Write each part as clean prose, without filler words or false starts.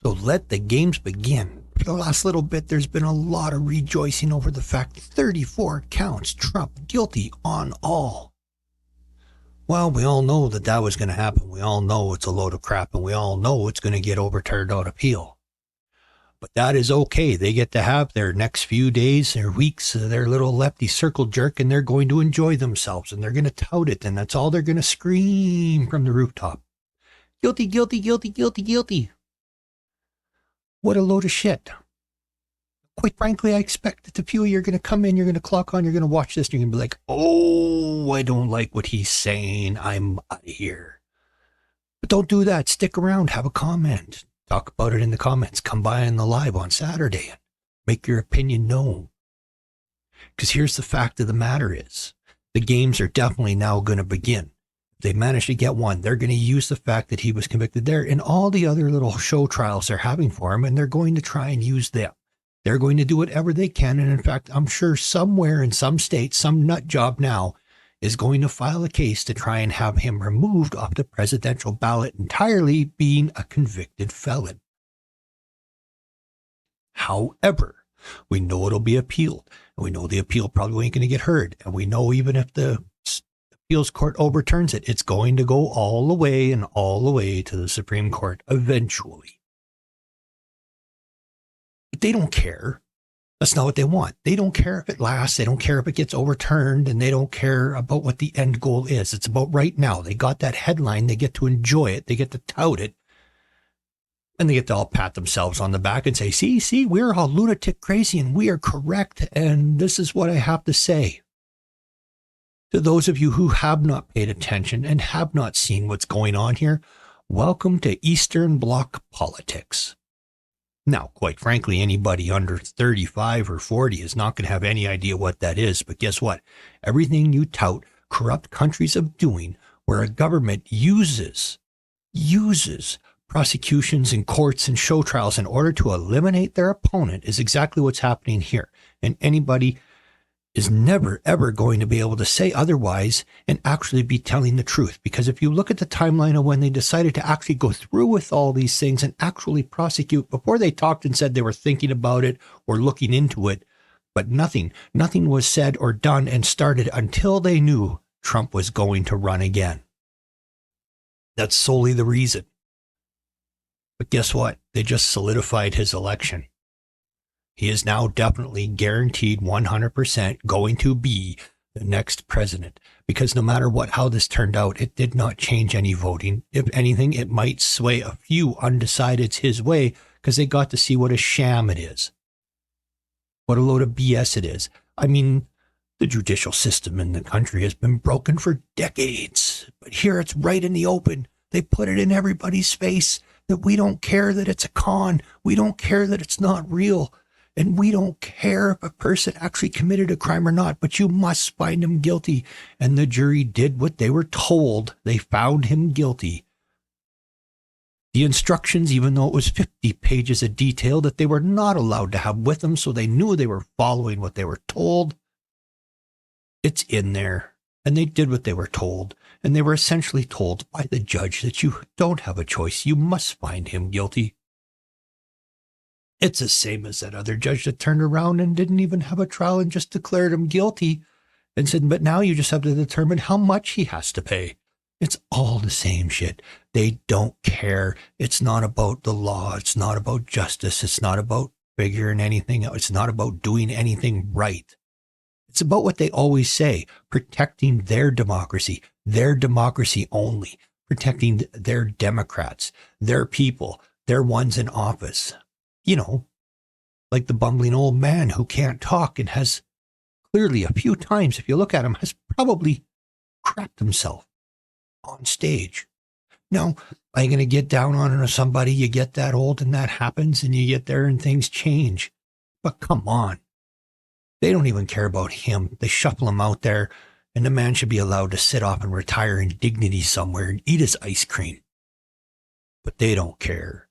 So let the games begin. For the last little bit, there's been a lot of rejoicing over the fact 34 counts, Trump guilty on all. Well, we all know that was going to happen. We all know it's a load of crap, and we all know it's going to get overturned on appeal. But that is okay. They get to have their next few days, their weeks, their little lefty circle jerk, and they're going to enjoy themselves, and they're going to tout it, and that's all they're going to scream from the rooftop. Guilty, guilty, guilty, guilty, guilty. What a load of shit. Quite frankly, I expect that the few of you are going to come in, you're going to clock on, you're going to watch this, and you're going to be like, oh, I don't like what he's saying. I'm out of here. But don't do that. Stick around. Have a comment. Talk about it in the comments. Come by on the live on Saturday and make your opinion known. Because here's the fact of the matter is, the games are definitely now going to begin. If they manage to get one, they're going to use the fact that he was convicted there and all the other little show trials they're having for him, and they're going to try and use them. They're going to do whatever they can. And in fact, I'm sure somewhere in some state, some nut job now is going to file a case to try and have him removed off the presidential ballot entirely, being a convicted felon. However, we know it'll be appealed, and we know the appeal probably ain't going to get heard. And we know even if the appeals court overturns it, it's going to go all the way and all the way to the Supreme Court eventually. But they don't care. That's not what they want. They don't care if it lasts. They don't care if it gets overturned, and they don't care about what the end goal is. It's about right now. They got that headline. They get to enjoy it. They get to tout it. And they get to all pat themselves on the back and say, see, we're all lunatic crazy and we are correct. And this is what I have to say. To those of you who have not paid attention and have not seen what's going on here, welcome to Eastern Bloc politics. Now, quite frankly, anybody under 35 or 40 is not going to have any idea what that is. But guess what? Everything you tout corrupt countries of doing, where a government uses prosecutions and courts and show trials in order to eliminate their opponent, is exactly what's happening here. And anybody is never, ever going to be able to say otherwise and actually be telling the truth. Because if you look at the timeline of when they decided to actually go through with all these things and actually prosecute, before they talked and said they were thinking about it or looking into it, but nothing was said or done and started until they knew Trump was going to run again. That's solely the reason. But guess what? They just solidified his election. He is now definitely guaranteed 100% going to be the next president, because no matter how this turned out, it did not change any voting. If anything, it might sway a few undecideds his way, because they got to see what a sham it is. What a load of BS it is. I mean, the judicial system in the country has been broken for decades, but here it's right in the open. They put it in everybody's face that we don't care that it's a con. We don't care that it's not real. And we don't care if a person actually committed a crime or not, but you must find him guilty. And the jury did what they were told. They found him guilty. The instructions, even though it was 50 pages of detail that they were not allowed to have with them, so they knew they were following what they were told, it's in there. And they did what they were told. And they were essentially told by the judge that you don't have a choice. You must find him guilty. It's the same as that other judge that turned around and didn't even have a trial and just declared him guilty and said, but now you just have to determine how much he has to pay. It's all the same shit. They don't care. It's not about the law. It's not about justice. It's not about figuring anything out. It's not about doing anything right. It's about what they always say, protecting their democracy only, protecting their Democrats, their people, their ones in office. You know, like the bumbling old man who can't talk and has clearly a few times, if you look at him, has probably crapped himself on stage. Now, are you going to get down on somebody? You get that old and that happens and you get there and things change. But come on. They don't even care about him. They shuffle him out there, and the man should be allowed to sit off and retire in dignity somewhere and eat his ice cream. But they don't care.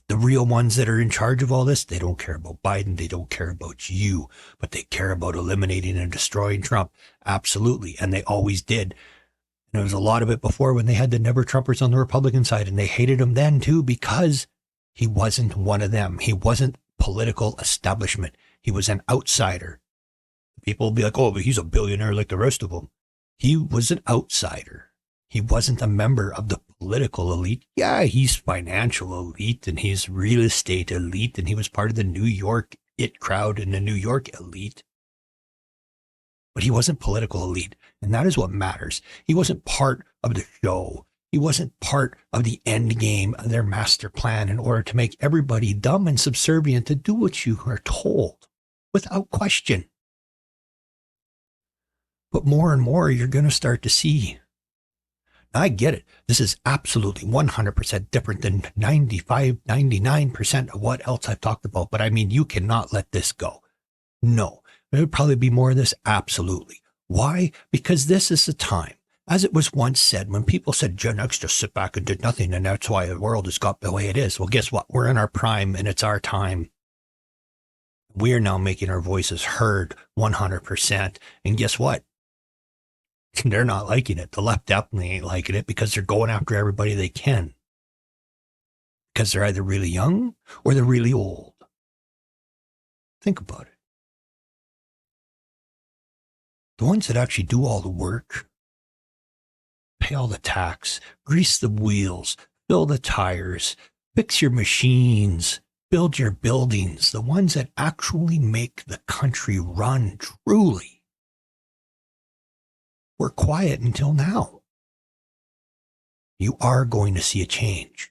The real ones that are in charge of all this, they don't care about Biden. They don't care about you, but they care about eliminating and destroying Trump. Absolutely. And they always did. And there was a lot of it before when they had the never Trumpers on the Republican side, and they hated him then too, because He wasn't one of them. He wasn't political establishment. He was an outsider. People will be like, oh, but he's a billionaire like the rest of them. He was an outsider. He wasn't a member of the political elite. Yeah, he's financial elite and he's real estate elite and he was part of the New York it crowd and the New York elite. But he wasn't political elite, and that is what matters. He wasn't part of the show. He wasn't part of the end game of their master plan in order to make everybody dumb and subservient to do what you are told without question. But more and more, you're going to start to see. I get it. This is absolutely 100% different than 95, 99% of what else I've talked about. But I mean, you cannot let this go. No, there would probably be more of this. Absolutely. Why? Because this is the time. As it was once said, when people said Gen X just sit back and did nothing, and that's why the world has got the way it is. Well, guess what? We're in our prime and it's our time. We are now making our voices heard 100%. And guess what? They're not liking it. The left definitely ain't liking it because they're going after everybody they can. Because they're either really young or they're really old. Think about it. The ones that actually do all the work, pay all the tax, grease the wheels, fill the tires, fix your machines, build your buildings, the ones that actually make the country run truly, were quiet until now. You are going to see a change.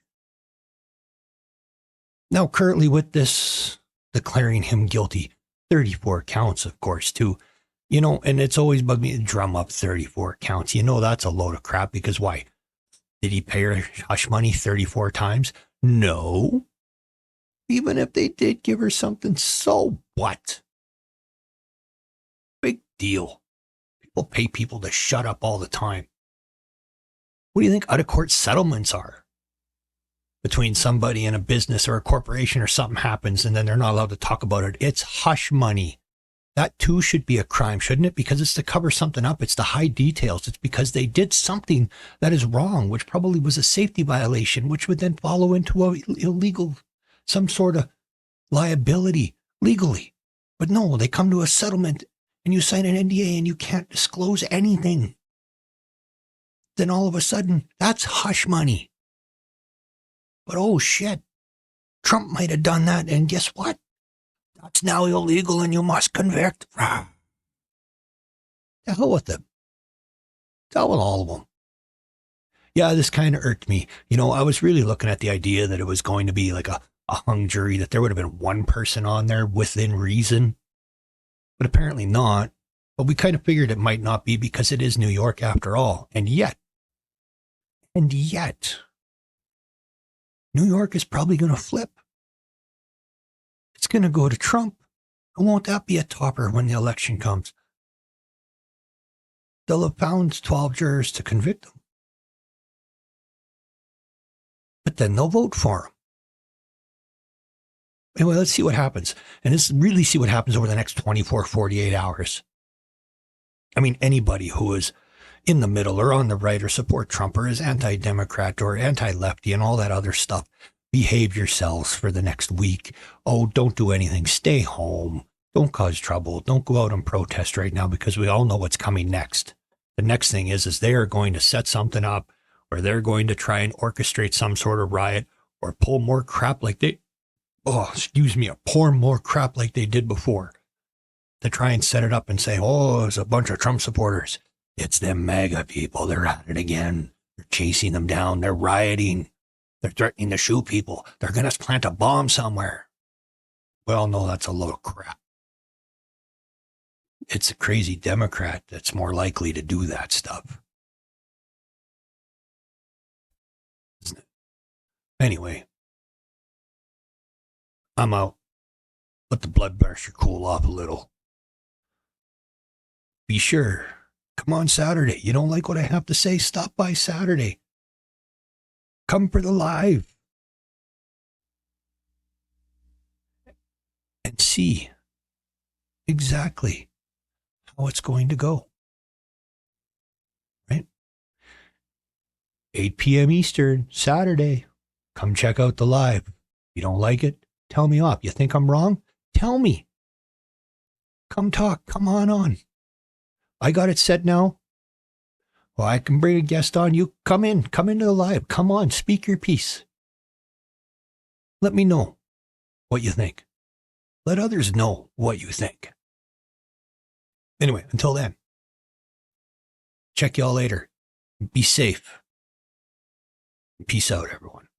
Now, currently with this, declaring him guilty, 34 counts, of course, too. You know, and it's always bugged me to drum up 34 counts. You know, that's a load of crap because why? Did he pay her hush money 34 times? No. Even if they did give her something, so what? Big deal. People pay people to shut up all the time. What do you think out-of-court settlements are? Between somebody and a business or a corporation or something happens and then they're not allowed to talk about it. It's hush money. That too should be a crime, shouldn't it? Because it's to cover something up. It's to hide details. It's because they did something that is wrong, which probably was a safety violation, which would then follow into a illegal, some sort of liability legally. But no, they come to a settlement and you sign an NDA and you can't disclose anything. Then all of a sudden, that's hush money. But oh shit, Trump might have done that, and guess what? That's now illegal and you must convict. The hell with them. The hell with all of them. Yeah, this kind of irked me. You know, I was really looking at the idea that it was going to be like a hung jury, that there would have been one person on there within reason. But apparently not. But we kind of figured it might not be because it is New York after all. And yet, New York is probably going to flip. It's going to go to Trump. And won't that be a topper when the election comes? They'll have found 12 jurors to convict him. But then they'll vote for him. Anyway, let's see what happens. And let's really see what happens over the next 24, 48 hours. I mean, anybody who is in the middle or on the right or support Trump or is anti-Democrat or anti-lefty and all that other stuff, behave yourselves for the next week. Oh, don't do anything. Stay home. Don't cause trouble. Don't go out and protest right now because we all know what's coming next. The next thing is they are going to set something up or they're going to try and orchestrate some sort of riot or pull more crap like pour more crap like they did before to try and set it up and say, oh, it's a bunch of Trump supporters. It's them MAGA people. They're at it again. They're chasing them down. They're rioting. They're threatening to shoot people. They're going to plant a bomb somewhere. Well, no, that's a load of crap. It's a crazy Democrat that's more likely to do that stuff. Isn't it? Anyway, I'm out. Let the blood pressure cool off a little. Be sure. Come on Saturday. You don't like what I have to say? Stop by Saturday. Come for the live. And see exactly how it's going to go. Right? 8 p.m. Eastern, Saturday. Come check out the live. You don't like it? Tell me off. You think I'm wrong? Tell me. Come talk. Come on. I got it set now. Well, I can bring a guest on. You come into the live. Come on, speak your piece. Let me know what you think. Let others know what you think. Anyway, until then, check y'all later. Be safe. Peace out, everyone.